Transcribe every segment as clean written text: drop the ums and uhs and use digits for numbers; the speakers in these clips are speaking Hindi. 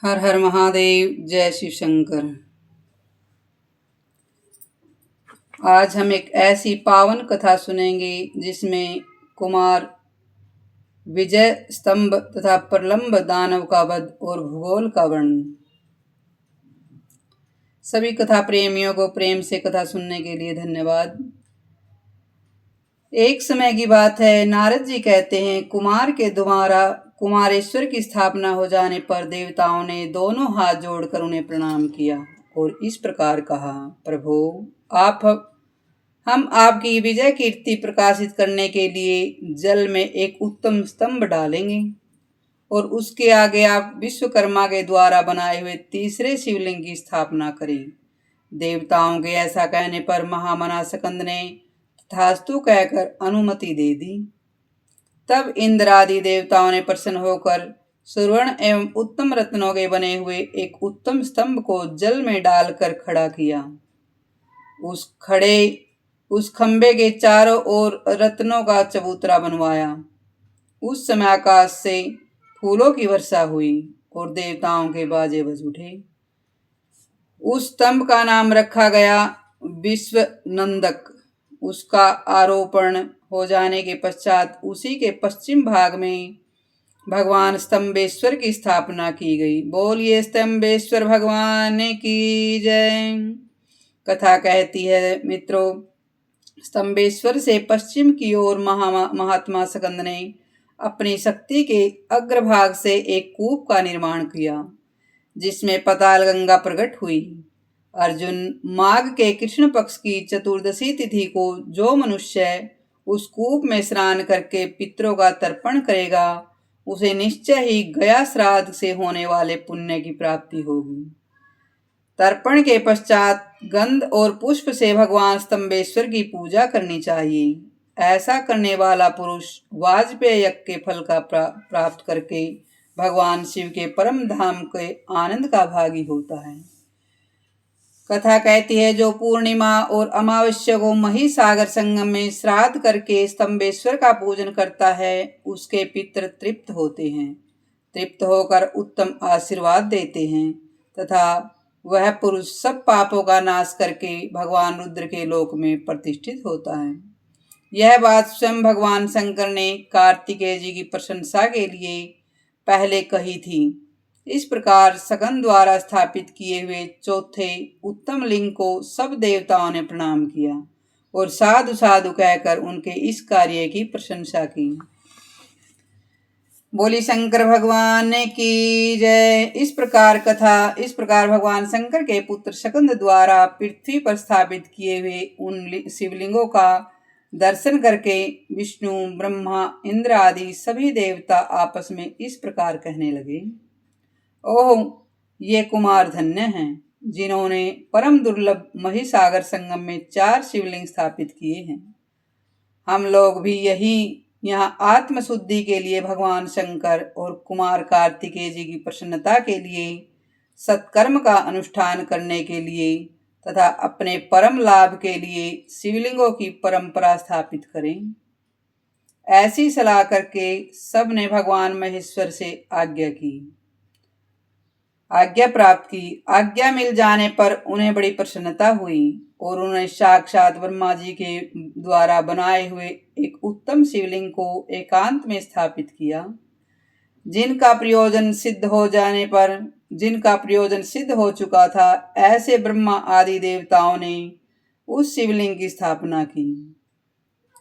हर हर महादेव। जय शिव शंकर। आज हम एक ऐसी पावन कथा सुनेंगे जिसमें कुमार विजय स्तंभ तथा प्रलंब दानव का वध और भूगोल का वर्णन। सभी कथा प्रेमियों को प्रेम से कथा सुनने के लिए धन्यवाद। एक समय की बात है, नारद जी कहते हैं, कुमार के द्वारा कुमारेश्वर की स्थापना हो जाने पर देवताओं ने दोनों हाथ जोड़कर उन्हें प्रणाम किया और इस प्रकार कहा, प्रभु हम आपकी विजय कीर्ति प्रकाशित करने के लिए जल में एक उत्तम स्तंभ डालेंगे और उसके आगे आप विश्वकर्मा के द्वारा बनाए हुए तीसरे शिवलिंग की स्थापना करें। देवताओं के ऐसा कहने पर महामना सकंद ने तथास्तु कहकर अनुमति दे दी। तब इंद्र आदि देवताओं ने प्रसन्न होकर सुवर्ण एवं उत्तम रत्नों के बने हुए एक उत्तम स्तंभ को जल में डालकर खड़ा किया। उस खंबे के चारों ओर रत्नों का चबूतरा बनवाया। उस समय आकाश से फूलों की वर्षा हुई और देवताओं के बाजे बज उठे। उस स्तंभ का नाम रखा गया विश्व नंदक। उसका आरोपण हो जाने के पश्चात उसी के पश्चिम भाग में भगवान स्तंभेश्वर की स्थापना की गई। बोलिए स्तंभेश्वर भगवान की जय। कथा कहती है, मित्रों, स्तंभेश्वर से पश्चिम की ओर महात्मा सकंद ने अपनी शक्ति के अग्रभाग से एक कूप का निर्माण किया जिसमें पाताल गंगा प्रकट हुई। अर्जुन माघ के कृष्ण पक्ष की चतुर्दशी तिथि को जो मनुष्य उस कूप में स्नान करके पितरों का तर्पण करेगा उसे निश्चय ही गया श्राद्ध से होने वाले पुण्य की प्राप्ति होगी। तर्पण के पश्चात गंध और पुष्प से भगवान स्तंभेश्वर की पूजा करनी चाहिए। ऐसा करने वाला पुरुष वाजपेय यज्ञ के फल का प्राप्त करके भगवान शिव के परम धाम के आनंद का भागी होता है। कथा कहती है, जो पूर्णिमा और अमावस्या को महिसागर संगम में श्राद्ध करके स्तंभेश्वर का पूजन करता है उसके पितर तृप्त होते हैं, तृप्त होकर उत्तम आशीर्वाद देते हैं तथा वह पुरुष सब पापों का नाश करके भगवान रुद्र के लोक में प्रतिष्ठित होता है। यह बात स्वयं भगवान शंकर ने कार्तिकेय जी की प्रशंसा के लिए पहले कही थी। इस प्रकार सकंद द्वारा स्थापित किए हुए चौथे उत्तम लिंग को सब देवताओं ने प्रणाम किया और साधु साधु कहकर उनके इस कार्य की प्रशंसा की। बोली शंकर भगवान की जय। इस प्रकार भगवान शंकर के पुत्र सकंद द्वारा पृथ्वी पर स्थापित किए हुए उन शिवलिंगों का दर्शन करके विष्णु, ब्रह्मा, इंद्र आदि सभी देवता आपस में इस प्रकार कहने लगे, ओह, ये कुमार धन्य हैं जिन्होंने परम दुर्लभ महिसागर संगम में 4 शिवलिंग स्थापित किए हैं। हम लोग भी यहाँ आत्मशुद्धि के लिए भगवान शंकर और कुमार कार्तिकेय जी की प्रसन्नता के लिए, सत्कर्म का अनुष्ठान करने के लिए तथा अपने परम लाभ के लिए शिवलिंगों की परंपरा स्थापित करें। ऐसी सलाह करके सब ने भगवान महेश्वर से आज्ञा प्राप्त की। आज्ञा मिल जाने पर उन्हें बड़ी प्रसन्नता हुई और उन्होंने साक्षात ब्रह्मा जी के द्वारा बनाए हुए एक उत्तम शिवलिंग को एकांत में स्थापित किया। जिनका प्रयोजन सिद्ध हो चुका था, ऐसे ब्रह्मा आदि देवताओं ने उस शिवलिंग की स्थापना की।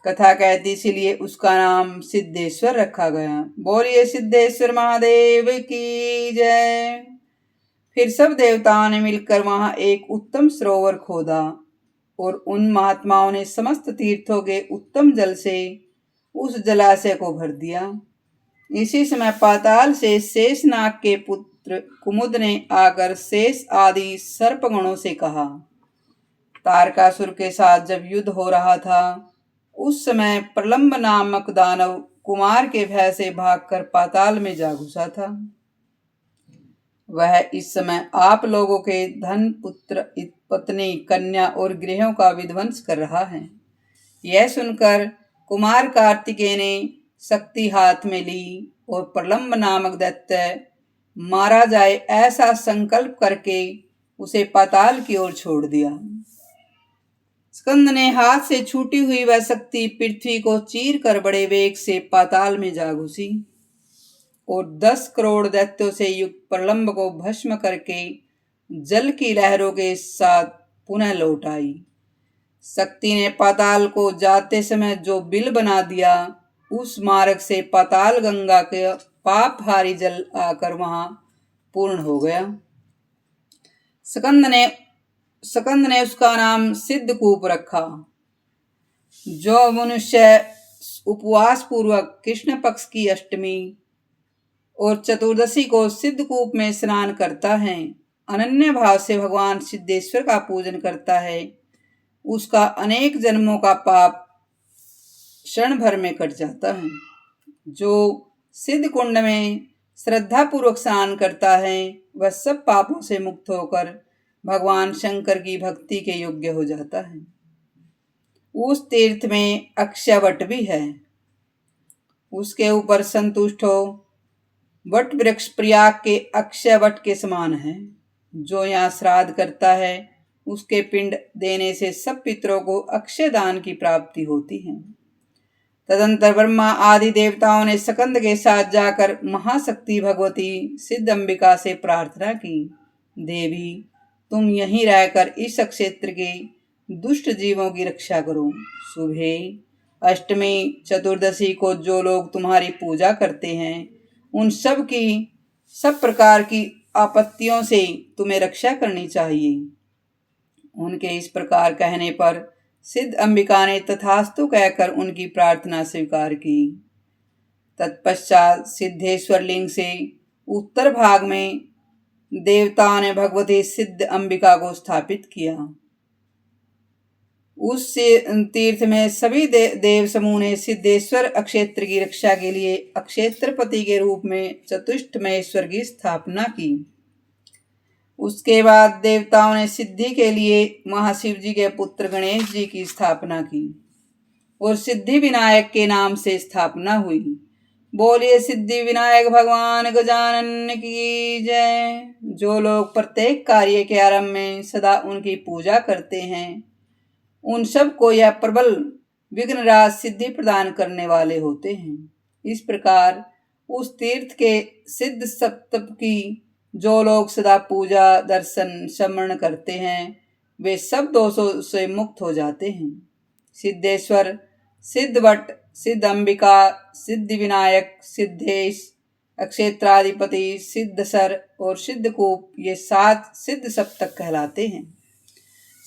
कथा कहती, इसलिए उसका नाम सिद्धेश्वर रखा गया। बोलिए सिद्धेश्वर महादेव की जय। फिर सब देवताओं ने मिलकर वहां एक उत्तम सरोवर खोदा और उन महात्माओं ने समस्त तीर्थों के उत्तम जल से उस जलाशय को भर दिया। इसी समय पाताल से शेषनाग के पुत्र कुमुद ने आकर शेष आदि सर्पगणों से कहा, तारकासुर के साथ जब युद्ध हो रहा था उस समय प्रलंब नामक दानव कुमार के भय से भागकर पाताल में जा घुसा था। वह इस समय आप लोगों के धन, पुत्र, पत्नी, कन्या और गृहों का विध्वंस कर रहा है। यह सुनकर कुमार कार्तिकेय ने शक्ति हाथ में ली और प्रलंब नामक दैत्य मारा जाए ऐसा संकल्प करके उसे पाताल की ओर छोड़ दिया। स्कंद ने हाथ से छूटी हुई वह शक्ति पृथ्वी को चीर कर बड़े वेग से पाताल में जा घुसी और 10 करोड़ दैत्यों से युक्त प्रलंब को भस्म करके जल की लहरों के साथ पुनः लौट आई। शक्ति ने पाताल को जाते समय जो बिल बना दिया, उस मार्ग से पाताल गंगा के पाप भारी जल आकर वहां पूर्ण हो गया। सकंद ने उसका नाम सिद्धकूप रखा। जो मनुष्य उपवास पूर्वक कृष्ण पक्ष की अष्टमी और चतुर्दशी को सिद्धकूप में स्नान करता है, अनन्य भाव से भगवान सिद्धेश्वर का पूजन करता है, उसका अनेक जन्मों का पाप क्षण भर में कट जाता है। जो सिद्ध कुंड में श्रद्धा पूर्वक स्नान करता है, वह सब पापों से मुक्त होकर भगवान शंकर की भक्ति के योग्य हो जाता है। उस तीर्थ में अक्षयवट भी है, उसके ऊपर संतुष्ट हो। वट वृक्ष प्रयाग के अक्षयवट के समान है। जो यहाँ श्राद्ध करता है, उसके पिंड देने से सब पितरों को अक्षय दान की प्राप्ति होती है। तदंतर ब्रह्मा आदि देवताओं ने सकंद के साथ जाकर महाशक्ति भगवती सिद्ध अंबिका से प्रार्थना की, देवी तुम यहीं रहकर इस क्षेत्र के दुष्ट जीवों की रक्षा करो। सुबह अष्टमी चतुर्दशी को जो लोग तुम्हारी पूजा करते हैं, उन सब प्रकार की आपत्तियों से तुम्हें रक्षा करनी चाहिए। उनके इस प्रकार कहने पर सिद्ध अंबिका ने तथास्तु कहकर उनकी प्रार्थना स्वीकार की। तत्पश्चात सिद्धेश्वर लिंग से उत्तर भाग में देवताओं ने भगवती सिद्ध अंबिका को स्थापित किया। उस तीर्थ में सभी देव समूह ने सिद्धेश्वर अक्षेत्र की रक्षा के लिए अक्षेत्रपति के रूप में चतुष्ट महेश्वर की स्थापना की। उसके बाद देवताओं ने सिद्धि के लिए महाशिव जी के पुत्र गणेश जी की स्थापना की और सिद्धि विनायक के नाम से स्थापना हुई। बोलिए सिद्धि विनायक भगवान गजानन की जय। जो लोग प्रत्येक कार्य के आरंभ में सदा उनकी पूजा करते हैं, उन सब को यह प्रबल विघ्नराज सिद्धि प्रदान करने वाले होते हैं। इस प्रकार उस तीर्थ के सिद्ध सप्तप की जो लोग सदा पूजा दर्शन स्मरण करते हैं, वे सब दोषों से मुक्त हो जाते हैं। सिद्धेश्वर, सिद्धवट, सिद्ध अंबिका, सिद्धि विनायक, सिद्धेश, अक्षेत्राधिपति, सिद्धसर और सिद्धकूप, ये 7 सिद्ध सप्तक कहलाते हैं।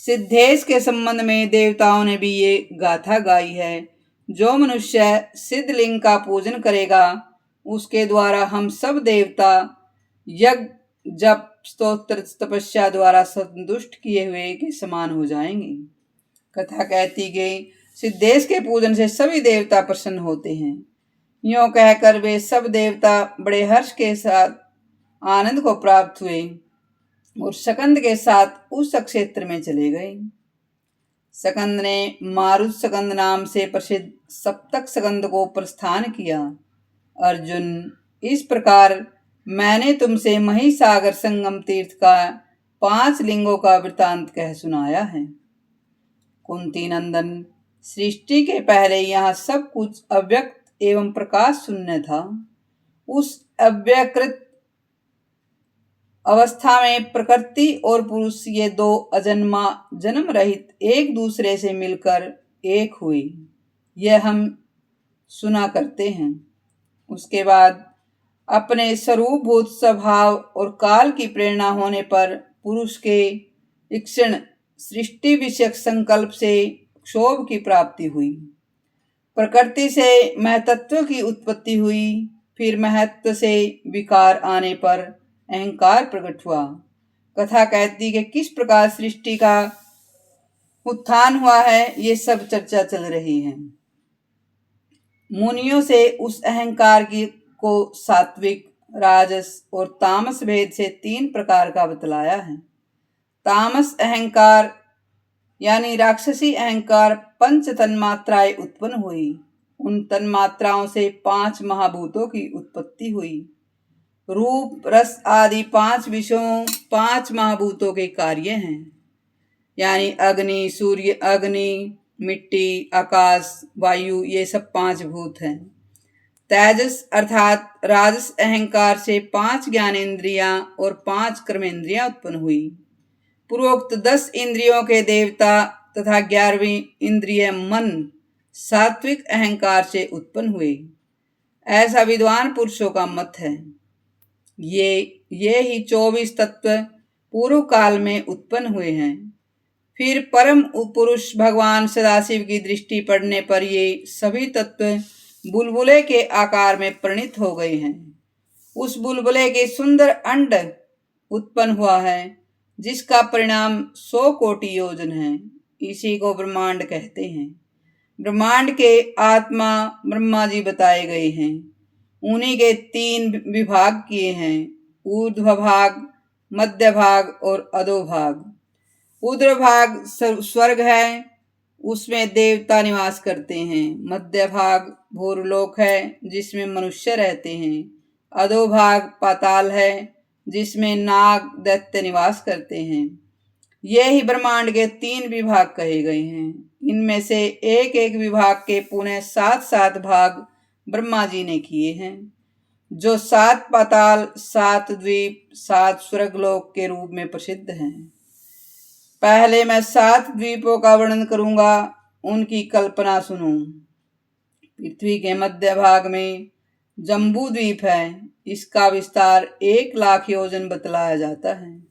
सिद्धेश के संबंध में देवताओं ने भी ये गाथा गाई है। जो मनुष्य सिद्धलिंग का पूजन करेगा, उसके द्वारा हम सब देवता यज्ञ जप स्तोत्र तपस्या द्वारा संतुष्ट किए हुए के समान हो जाएंगे। कथा कहती गई, सिद्धेश के पूजन से सभी देवता प्रसन्न होते हैं। यों कहकर वे सब देवता बड़े हर्ष के साथ आनंद को प्राप्त हुए और सकंद के साथ उस क्षेत्र में चले गए। सकंद ने मारुत सकंद नाम से प्रसिद्ध सप्तक सकंद को प्रस्थान किया। अर्जुन, इस प्रकार मैंने तुमसे महिसागर संगम तीर्थ का 5 लिंगों का वृतांत कह सुनाया है। कुंती नंदन, सृष्टि के पहले यहाँ सब कुछ अव्यक्त एवं प्रकाश शून्य था। उस अव्यकृत अवस्था में प्रकृति और पुरुष, ये 2 अजन्मा जन्म रहित एक दूसरे से मिलकर एक हुई, यह हम सुना करते हैं। उसके बाद अपने स्वरूपभूत स्वभाव और काल की प्रेरणा होने पर पुरुष के इक्षण सृष्टि विषयक संकल्प से क्षोभ की प्राप्ति हुई। प्रकृति से महतत्व की उत्पत्ति हुई, फिर महत्व से विकार आने पर अहंकार प्रकट हुआ। कथा कहती कि किस प्रकार सृष्टि का उत्थान हुआ है, ये सब चर्चा चल रही है। मुनियों से उस अहंकार को सात्विक, राजस और तामस भेद से 3 प्रकार का बतलाया है। तामस अहंकार यानी राक्षसी अहंकार 5 तन्मात्राएं उत्पन्न हुई। उन तन्मात्राओं से 5 महाभूतों की उत्पत्ति हुई। रूप, रस आदि 5 विषयों 5 महाभूतों के कार्य हैं। यानी अग्नि, सूर्य, अग्नि, मिट्टी, आकाश, वायु, ये सब 5 भूत हैं। तेजस अर्थात राजस अहंकार से 5 ज्ञानेंद्रियां और 5 कर्मेंद्रियां उत्पन्न हुई। पूर्वोक्त 10 इंद्रियों के देवता तथा 11वीं इंद्रिय मन सात्विक अहंकार से उत्पन्न हुए, ऐसा विद्वान पुरुषों का मत है। ये ही 24 तत्व पूर्व काल में उत्पन्न हुए हैं। फिर परम पुरुष भगवान सदाशिव की दृष्टि पड़ने पर ये सभी तत्व बुलबुले के आकार में परिणित हो गए हैं। उस बुलबुले के सुंदर अंड उत्पन्न हुआ है, जिसका परिणाम 100 कोटि योजन है। इसी को ब्रह्मांड कहते हैं। ब्रह्मांड के आत्मा ब्रह्मा जी बताए गए हैं। उन्हीं के 3 विभाग किए हैं, ऊर्ध्व भाग, मध्य भाग और अधो भाग। ऊर्ध्व भाग स्वर्ग है, उसमें देवता निवास करते हैं। मध्य भाग भूरलोक है, जिसमें मनुष्य रहते हैं। अधो भाग पाताल है, जिसमें नाग दैत्य निवास करते हैं। ये ही ब्रह्मांड के 3 विभाग कहे गए हैं। इनमें से एक एक विभाग के पुनः 7 भाग ब्रह्मा जी ने किए हैं, जो 7 पाताल, 7 द्वीप, 7 स्वर्गलोक के रूप में प्रसिद्ध हैं। पहले मैं 7 द्वीपों का वर्णन करूंगा, उनकी कल्पना सुनो। पृथ्वी के मध्य भाग में जम्बू द्वीप है। इसका विस्तार 1 लाख योजन बतलाया जाता है।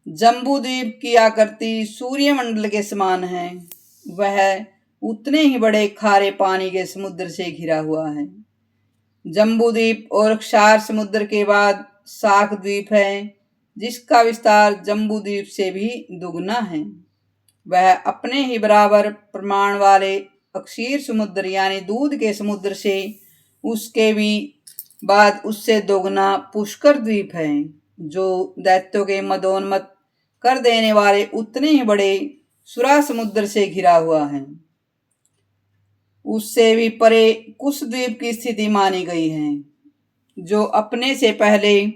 जम्बू द्वीप की आकृति सूर्यमंडल के समान है। वह उतने ही बड़े खारे पानी के समुद्र से घिरा हुआ है। जम्बू द्वीप और क्षार समुद्र के बाद शाक द्वीप है, जिसका विस्तार जम्बू द्वीप से भी दुगना है। वह अपने ही बराबर प्रमाण वाले अक्षीर समुद्र यानी दूध के समुद्र से उसके भी बाद उससे दोगुना पुष्कर द्वीप है, जो दैत्यों के मदोन्मत्त कर देने वाले उतने ही बड़े सुरा समुद्र से घिरा हुआ है। उससे भी परे कुश द्वीप की स्थिति मानी गई है, जो अपने से पहले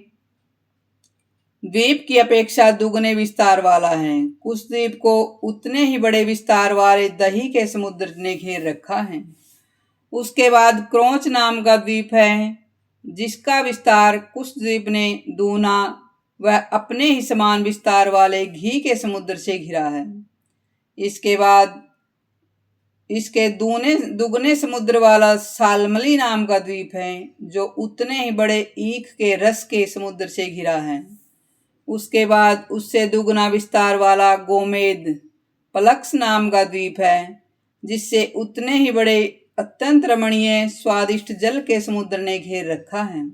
द्वीप की अपेक्षा दुगने विस्तार वाला है। कुश द्वीप को उतने ही बड़े विस्तार वाले दही के समुद्र ने घेर रखा है। उसके बाद क्रोच नाम का द्वीप है, जिसका विस्तार कुश द्वीप ने दूना वह अपने ही समान विस्तार वाले घी के समुद्र से घिरा है। इसके बाद इसके दुगने समुद्र वाला सालमली नाम का द्वीप है, जो उतने ही बड़े ईख के रस के समुद्र से घिरा है। उसके बाद उससे दुगना विस्तार वाला गोमेद पलक्स नाम का द्वीप है, जिससे उतने ही बड़े अत्यंत रमणीय स्वादिष्ट जल के समुद्र ने घेर रखा है।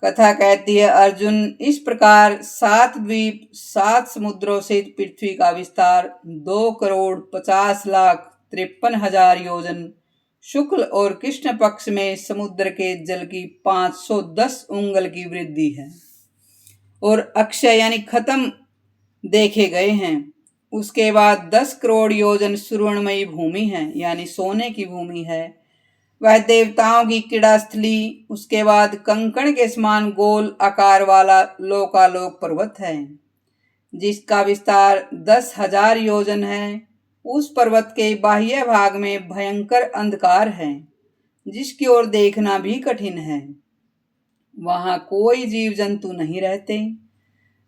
कथा कहती है, अर्जुन, इस प्रकार 7 द्वीप 7 समुद्रों से पृथ्वी का विस्तार 2,50,53,000 योजन शुक्ल और कृष्ण पक्ष में समुद्र के जल की 510 उंगल की वृद्धि है और अक्षय यानी खत्म देखे गए हैं। उसके बाद 10 करोड़ योजन सुवर्णमयी भूमि है, यानी सोने की भूमि है। वह देवताओं की क्रीड़ा स्थली। उसके बाद कंकण के समान गोल आकार वाला लोकालोक पर्वत है, जिसका विस्तार 10,000 योजन है। उस पर्वत के बाह्य भाग में भयंकर अंधकार है, जिसकी ओर देखना भी कठिन है। वहां कोई जीव जंतु नहीं रहते।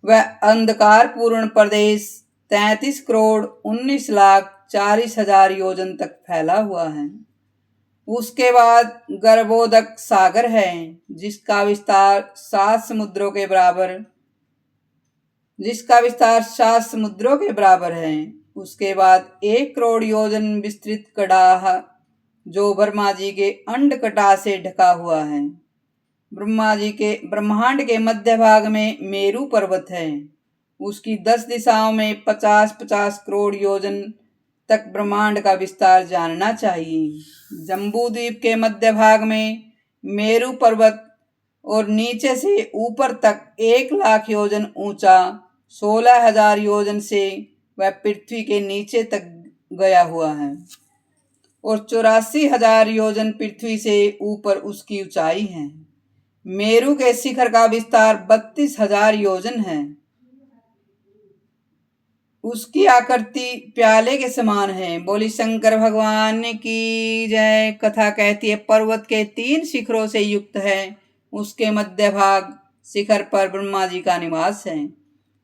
वह अंधकार पूर्ण प्रदेश 33 करोड़ 19,40,000 योजन तक फैला हुआ है। उसके बाद गर्भोदक सागर है, जिसका विस्तार 7 समुद्रों के बराबर है। उसके बाद 1 करोड़ योजन विस्तृत कड़ाह, जो ब्रह्मा जी के अंडकटा से ढका हुआ है। ब्रह्मांड के मध्य भाग में मेरू पर्वत है। उसकी 10 दिशाओं में 50-50 करोड़ योजन तक ब्रह्मांड का विस्तार जानना चाहिए। जम्बू द्वीप के मध्य भाग में मेरू पर्वत और नीचे से ऊपर तक 1 लाख योजन ऊंचा 16,000 योजन से वह पृथ्वी के नीचे तक गया हुआ है और 84,000 योजन पृथ्वी से ऊपर उसकी ऊंचाई है। मेरु के शिखर का विस्तार 32,000 योजन है। उसकी आकृति प्याले के समान है। बोली शंकर भगवान की जय। कथा कहती है पर्वत के 3 शिखरों से युक्त है। उसके मध्य भाग शिखर पर ब्रह्मा जी का निवास है।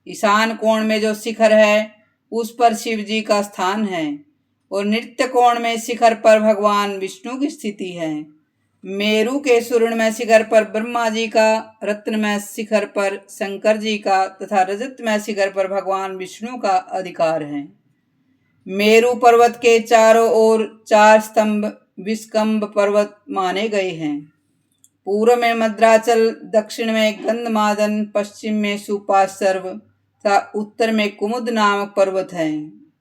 ईशान कोण में जो शिखर है उस पर शिव जी का स्थान है और नृत्य कोण में शिखर पर भगवान विष्णु की स्थिति है। मेरु के सुवर्णमय शिखर पर ब्रह्मा जी का, रत्नमय शिखर पर शंकर जी का तथा रजतमय शिखर पर भगवान विष्णु का अधिकार है। मेरु पर्वत के चारों ओर 4 स्तंभ विस्कंभ पर्वत माने गए हैं। पूर्व में मद्राचल, दक्षिण में गंधमादन, पश्चिम में सुपार्श्व तथा उत्तर में कुमुद नामक पर्वत है।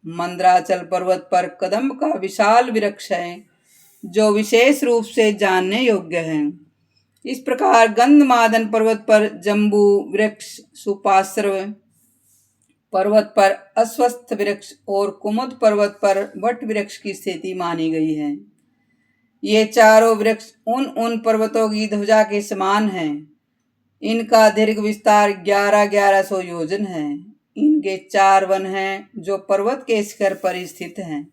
मंदराचल पर्वत पर कदम्ब का विशाल वृक्ष है जो विशेष रूप से जानने योग्य है। इस प्रकार गंधमादन पर्वत पर जम्बू वृक्ष, सुपार्श्व पर्वत पर अश्वत्थ वृक्ष और कुमुद पर्वत पर वट वृक्ष की स्थिति मानी गई है। ये चारों वृक्ष उन पर्वतों की ध्वजा के समान हैं। इनका दीर्घ विस्तार 1100 योजन है। इनके 4 वन हैं जो पर्वत के शिखर पर स्थित हैं।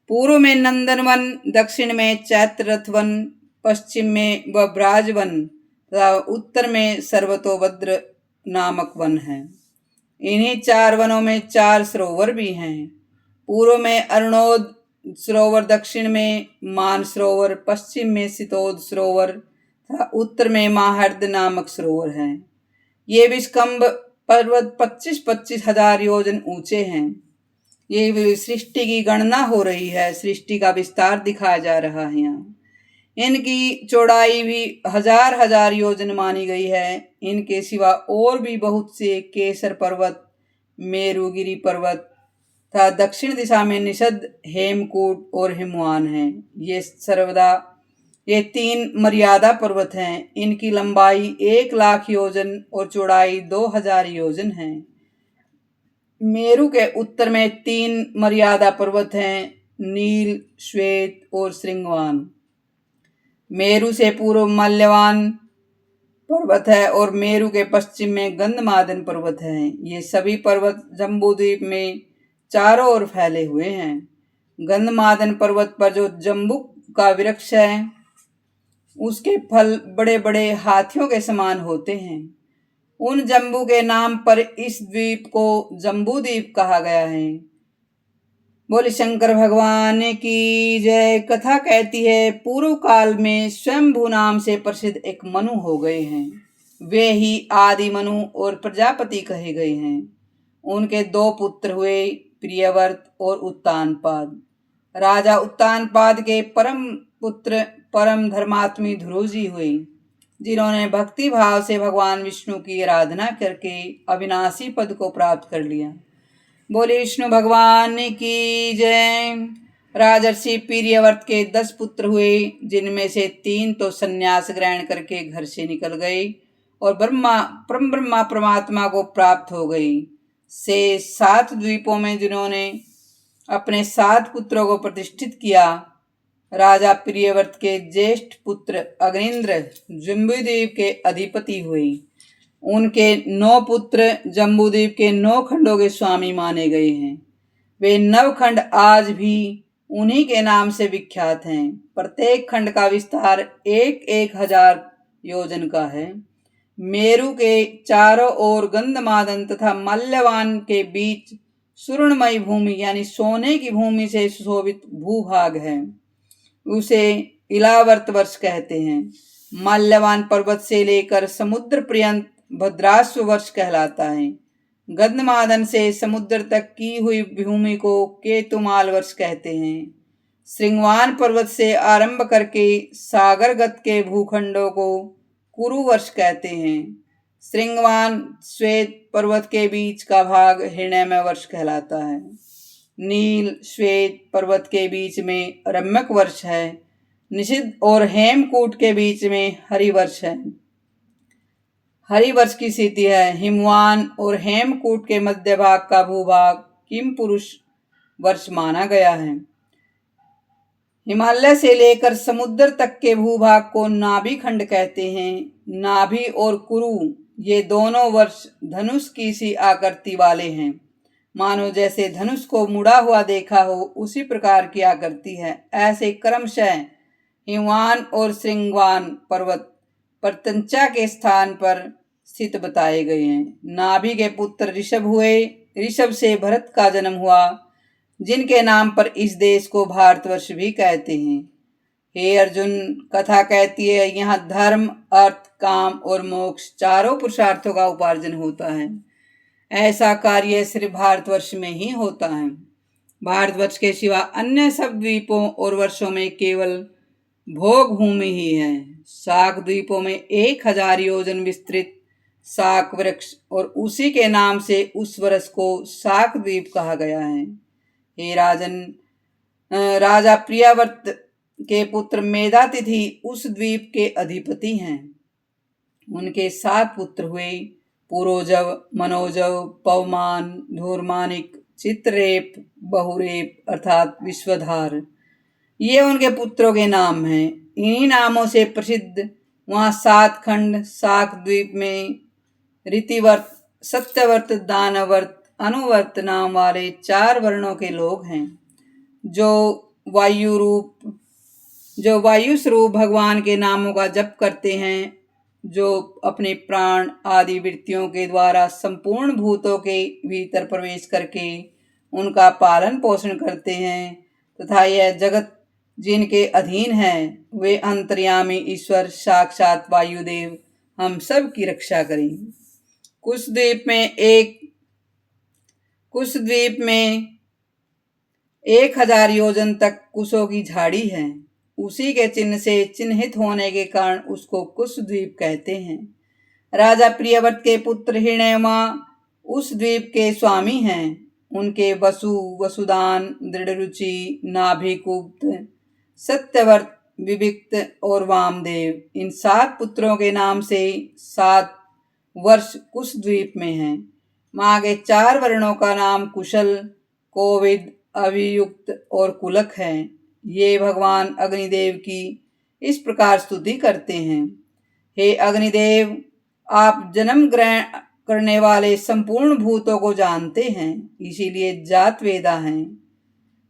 पूर्व में नंदन वन, दक्षिण में चैत्ररथ वन, पश्चिम में ब्राज वन तथा उत्तर में सर्वतोभद्र नामक वन है। इन्हीं 4 वनों में 4 सरोवर भी हैं। पूर्व में अरुणोद सरोवर, दक्षिण में मान सरोवर, पश्चिम में सितोद सरोवर तथा उत्तर में महार्द नामक सरोवर है। ये विस्कंभ पर्वत 25-25 हजार योजन ऊंचे हैं। ये सृष्टि की गणना हो रही है, सृष्टि का विस्तार दिखाया जा रहा है यहाँ। इनकी चौड़ाई भी 1000 योजन मानी गई है। इनके सिवा और भी बहुत से केसर पर्वत, मेरुगिरी पर्वत तथा दक्षिण दिशा में निषद, हेमकूट और हिमवान हैं। ये 3 मर्यादा पर्वत हैं। इनकी लंबाई 1,00,000 योजन और चौड़ाई 2000 योजन है। मेरु के उत्तर में 3 मर्यादा पर्वत हैं, नील, श्वेत और श्रृंगवान। मेरु से पूर्व माल्यवान पर्वत है और मेरु के पश्चिम में गंधमादन पर्वत है। ये सभी पर्वत जम्बूद्वीप में चारों ओर फैले हुए हैं। गंधमादन पर्वत पर जो जम्बू का वृक्ष है उसके फल बड़े बड़े हाथियों के समान होते हैं। उन जम्बू के नाम पर इस द्वीप को जम्बू द्वीप कहा गया है। बोले शंकर भगवान की जय। कथा कहती है पूर्व काल में स्वयंभू नाम से प्रसिद्ध एक मनु हो गए हैं। वे ही आदि मनु और प्रजापति कहे गए हैं। उनके 2 पुत्र हुए, प्रियव्रत और उत्तानपाद। राजा उत्तानपाद के परम पुत्र परम धर्मात्मी ध्रुव जी हुए, जिन्होंने भक्ति भाव से भगवान विष्णु की आराधना करके अविनाशी पद को प्राप्त कर लिया। बोले विष्णु भगवान की जय। राजर्षि प्रियव्रत के 10 पुत्र हुए, जिनमें से 3 तो संन्यास ग्रहण करके घर से निकल गए और ब्रह्मा परमात्मा को प्राप्त हो गई। से 7 द्वीपों में जिन्होंने अपने 7 पुत्रों को प्रतिष्ठित किया। राजा प्रियव्रत के ज्येष्ठ पुत्र अग्निंद्र जम्बूद्वीप के अधिपति हुए। उनके 9 पुत्र जम्बूद्वीप के 9 खंडों के स्वामी माने गए हैं। वे 9 खंड आज भी उन्हीं के नाम से विख्यात हैं। प्रत्येक खंड का विस्तार 1-1 हजार योजन का है। मेरु के चारों ओर गंधमादन तथा माल्यवान के बीच सुवर्णमयी भूमि यानी सोने की भूमि से सुशोभित भूभाग है। उसे इलावर्त वर्ष कहते हैं। माल्यवान पर्वत से लेकर समुद्र पर्यंत भद्राश्व वर्ष कहलाता है। गंधमादन से समुद्र तक की हुई भूमि को केतुमाल वर्ष कहते हैं। श्रृंगवान पर्वत से आरंभ करके सागरगत के भूखंडों को कुरु वर्ष कहते हैं। श्रृंगवान श्वेत पर्वत के बीच का भाग हिरण्यमय वर्ष कहलाता है। नील श्वेत पर्वत के बीच में रम्यक वर्ष है। निषिद्ध और हेमकूट के बीच में हरिवर्ष है। हरिवर्ष की स्थिति है। हिमवान और हेमकूट के मध्य भाग का भूभाग किम पुरुष वर्ष माना गया है। हिमालय से लेकर समुद्र तक के भूभाग को नाभि खंड कहते हैं। नाभि और कुरु ये दोनों वर्ष धनुष की सी आकृति वाले हैं। मानो जैसे धनुष को मुड़ा हुआ देखा हो, उसी प्रकार की आकृति है। ऐसे क्रमशः हिमवान और श्रृंगवान पर्वत प्रत्यंचा के स्थान पर स्थित बताए गए हैं। नाभि के पुत्र ऋषभ हुए। ऋषभ से भरत का जन्म हुआ, जिनके नाम पर इस देश को भारतवर्ष भी कहते हैं। हे अर्जुन, कथा कहती है यहाँ धर्म, अर्थ, काम और मोक्ष चारों पुरुषार्थों का उपार्जन होता है। ऐसा कार्य सिर्फ भारतवर्ष में ही होता है। भारतवर्ष के सिवा अन्य सब द्वीपों और वर्षों में केवल भोग भूमि ही है। शाक द्वीपों में 1000 योजन विस्तृत शाक वृक्ष और उसी के नाम से उस वर्ष को शाक द्वीप कहा गया है। हे राजन, राजा प्रियव्रत के पुत्र मेधातिथि उस द्वीप के अधिपति हैं। उनके 7 पुत्र हुए, पुरोजव, मनोजव, पवमान, धूर्मानिक, चित्ररेप, बहुरेप अर्थात विश्वधार। ये उनके पुत्रों के नाम हैं। इन्हीं नामों से प्रसिद्ध वहाँ 7 खंड शाक द्वीप में ऋतिवर्त, सत्यवर्त, दानवर्त, अनुवर्त नाम वाले 4 वर्णों के लोग हैं, जो वायु स्वरूप भगवान के नामों का जप करते हैं, जो अपने प्राण आदि वृत्तियों के द्वारा संपूर्ण भूतों के भीतर प्रवेश करके उनका पालन पोषण करते हैं तथा यह जगत जिनके अधीन है, वे अंतर्यामी ईश्वर साक्षात वायुदेव हम सब की रक्षा करें। कुश द्वीप में 1000 योजन तक कुशों की झाड़ी है। उसी के चिन्ह से चिन्हित होने के कारण उसको कुश द्वीप कहते हैं। राजा प्रियव्रत के पुत्र हिरण्यमा उस द्वीप के स्वामी हैं। उनके वसु, वसुदान, दृढ़रुचि, नाभिकुप्त, सत्यवर्त, विविक्त और वामदेव, इन 7 पुत्रों के नाम से 7 वर्ष कुश द्वीप में हैं। माँ के 4 वर्णों का नाम कुशल, कोविद, अभियुक्त और कुलक है। ये भगवान अग्निदेव की इस प्रकार स्तुति करते हैं। हे अग्निदेव, आप जन्म ग्रहण करने वाले संपूर्ण भूतों को जानते हैं, इसीलिए जातवेदा हैं।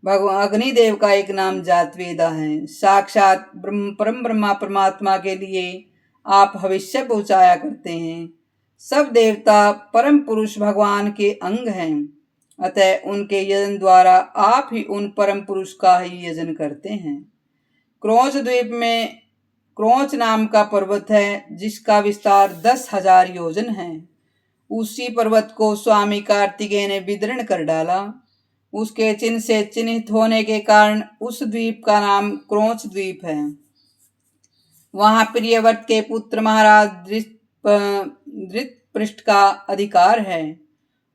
भगवान अग्निदेव का एक नाम जातवेदा है। साक्षात परम ब्रह्मा परमात्मा के लिए आप भविष्य पहुंचाया करते हैं। सब देवता परम पुरुष भगवान के अंग हैं, अतः उनके यजन द्वारा आप ही उन परम पुरुष का ही यजन करते हैं। क्रोच द्वीप में क्रोच नाम का पर्वत है, जिसका विस्तार 10,000 योजन है। उसी पर्वत को स्वामी कार्तिकेय ने विदीर्ण कर डाला। उसके चिन्ह से चिन्हित होने के कारण उस द्वीप का नाम क्रोच द्वीप है। वहां प्रियव्रत के पुत्र महाराज धृतपृष्ठ का अधिकार है।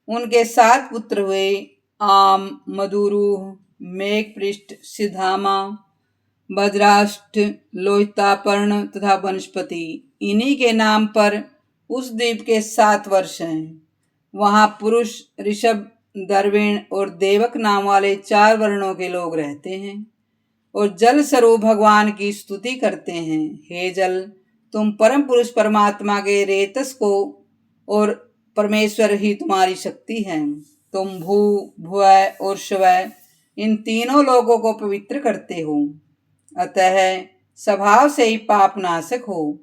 उनके 7 पुत्र हुए, आम, मधुरूह, मेघपृष्ठ, सिद्धामा, वज्राष्ट, लोहितापर्ण तथा वनस्पति। इन्हीं के नाम पर उस द्वीप के 7 वर्ष हैं। वहां पुरुष, ऋषभ, दर्विण और देवक नाम वाले 4 वर्णों के लोग रहते हैं और जल स्वरूप भगवान की स्तुति करते हैं। हे जल, तुम परम पुरुष परमात्मा के रेतस को और परमेश्वर ही तुम्हारी शक्ति है। तुम भू, भुवः और स्वः इन तीनों लोगों को पवित्र करते हो, अतः स्वभाव से ही पाप नाशक हो।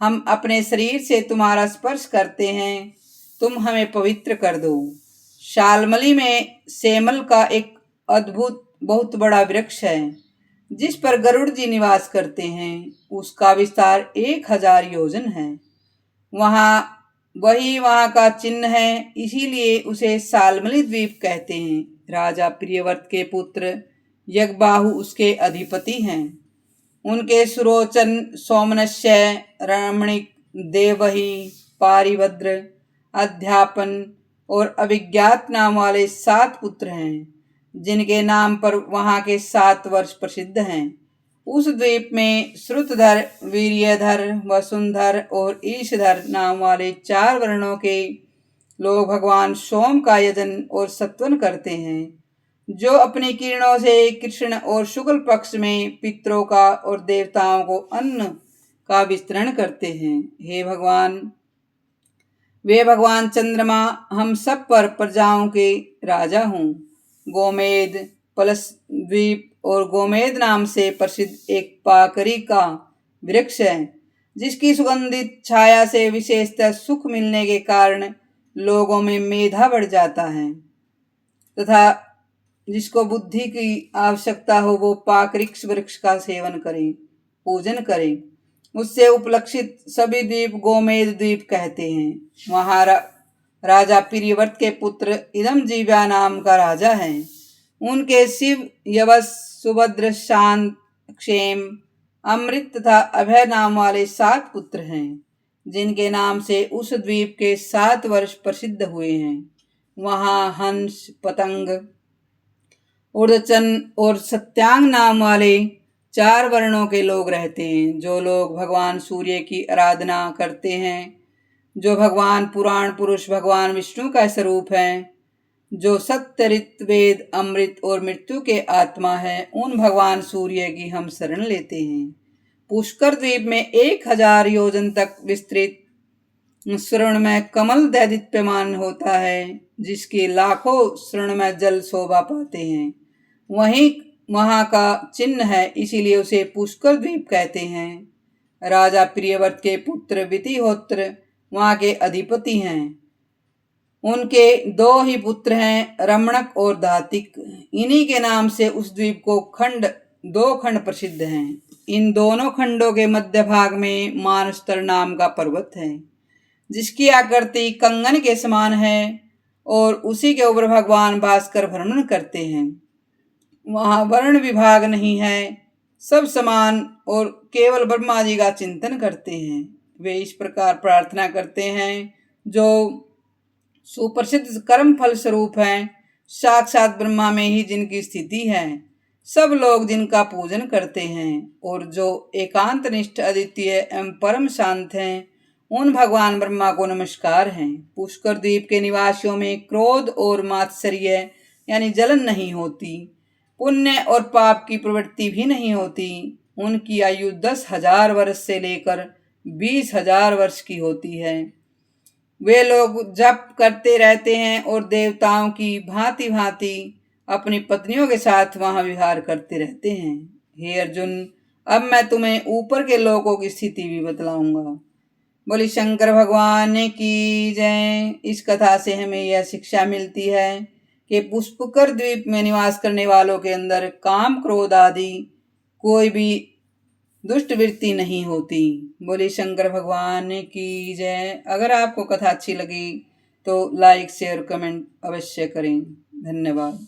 हम अपने शरीर से तुम्हारा स्पर्श करते हैं, तुम हमें पवित्र कर दो। शालमली में सेमल का एक अद्भुत बहुत बड़ा वृक्ष है, जिस पर गरुड़ जी निवास करते हैं। उसका विस्तार 1000 योजन है। वहाँ का चिन्ह है, इसीलिए उसे शालमली द्वीप कहते हैं। राजा प्रियव्रत के पुत्र यज्ञबाहु उसके अधिपति हैं। उनके सुरोचन, सोमनस्य, रमणिक, देवही, पारिभद्र, अध्यापन और अभिज्ञात नाम वाले 7 पुत्र हैं, जिनके नाम पर वहाँ के 7 वर्ष प्रसिद्ध हैं। उस द्वीप में श्रुतधर, वीर्यधर, वसुंधर और ईशधर नाम वाले 4 वर्णों के लोग भगवान सोम का यजन और सत्वन करते हैं। जो अपनी किरणों से कृष्ण और शुक्ल पक्ष में पितरों का और देवताओं को अन्न का विस्तरण करते हैं। हे भगवान, वे भगवान चंद्रमा हम सब पर प्रजाओं के राजा हों। गोमेद पलस द्वीप और गोमेद नाम से प्रसिद्ध एक पाकरी का वृक्ष है, जिसकी सुगंधित छाया से विशेषतः सुख मिलने के कारण लोगों में मेधा बढ़ जाता है तथा जिसको बुद्धि की आवश्यकता हो वो पाकरिक वृक्ष का सेवन करें, पूजन करें। उससे उपलक्षित सभी द्वीप गोमेद द्वीप कहते हैं। वहाँ राजा प्रियव्रत के पुत्र इदम जीव्या नाम का राजा है। उनके शिव, यवस, सुभद्र, शांत, क्षेम, अमृत तथा अभय नाम वाले 7 पुत्र हैं, जिनके नाम से उस द्वीप के 7 वर्ष प्रसिद्ध हुए हैं। वहाँ हंस, पतंग, उर्दचन और सत्यांग नाम वाले 4 वर्णों के लोग रहते हैं। जो लोग भगवान सूर्य की आराधना करते हैं, जो भगवान पुराण पुरुष भगवान विष्णु का स्वरूप है, जो सत्य, ऋत, वेद, अमृत और मृत्यु के आत्मा है, उन भगवान सूर्य की हम शरण लेते हैं। पुष्कर द्वीप में 1000 योजन तक विस्तृत स्वर्ण में कमल दैदीप्यमान होता है, जिसके लाखों स्वर्ण में जल शोभा पाते हैं। वहीं वहाँ का चिन्ह है, इसीलिए उसे पुष्कर द्वीप कहते हैं। राजा प्रियव्रत के पुत्र वितिहोत्र वहाँ के अधिपति हैं। उनके 2 ही पुत्र हैं, रमणक और धातिक। इन्हीं के नाम से उस द्वीप को 2 खंड प्रसिद्ध हैं। इन दोनों खंडों के मध्य भाग में मानस्तर नाम का पर्वत है, जिसकी आकृति कंगन के समान है और उसी के ऊपर भगवान भास्कर भ्रमण करते हैं। वहाँ वर्ण विभाग नहीं है, सब समान और केवल ब्रह्मा जी का चिंतन करते हैं। वे इस प्रकार प्रार्थना करते हैं, जो सुप्रसिद्ध कर्म फल स्वरूप हैं, साक्षात ब्रह्मा में ही जिनकी स्थिति है, सब लोग जिनका पूजन करते हैं और जो एकांत निष्ठ, अद्वितीय एवं परम शांत हैं, उन भगवान ब्रह्मा को नमस्कार हैं। पुष्कर द्वीप के निवासियों में क्रोध और मात्सर्य यानी जलन नहीं होती, पुण्य और पाप की प्रवृत्ति भी नहीं होती। उनकी आयु 10,000 वर्ष से लेकर 20,000 वर्ष की होती है। वे लोग जप करते रहते हैं और देवताओं की भांति भांति अपनी पत्नियों के साथ वहां विहार करते रहते हैं। हे अर्जुन, अब मैं तुम्हें ऊपर के लोकों की स्थिति भी बतलाऊंगा। बोली शंकर भगवान की जय। इस कथा से हमें यह शिक्षा मिलती है कि पुष्कर द्वीप में निवास करने वालों के अंदर काम, क्रोध आदि कोई भी दुष्ट वृत्ति नहीं होती। बोली शंकर भगवान की जय। अगर आपको कथा अच्छी लगी तो लाइक, शेयर, कमेंट अवश्य करें। धन्यवाद।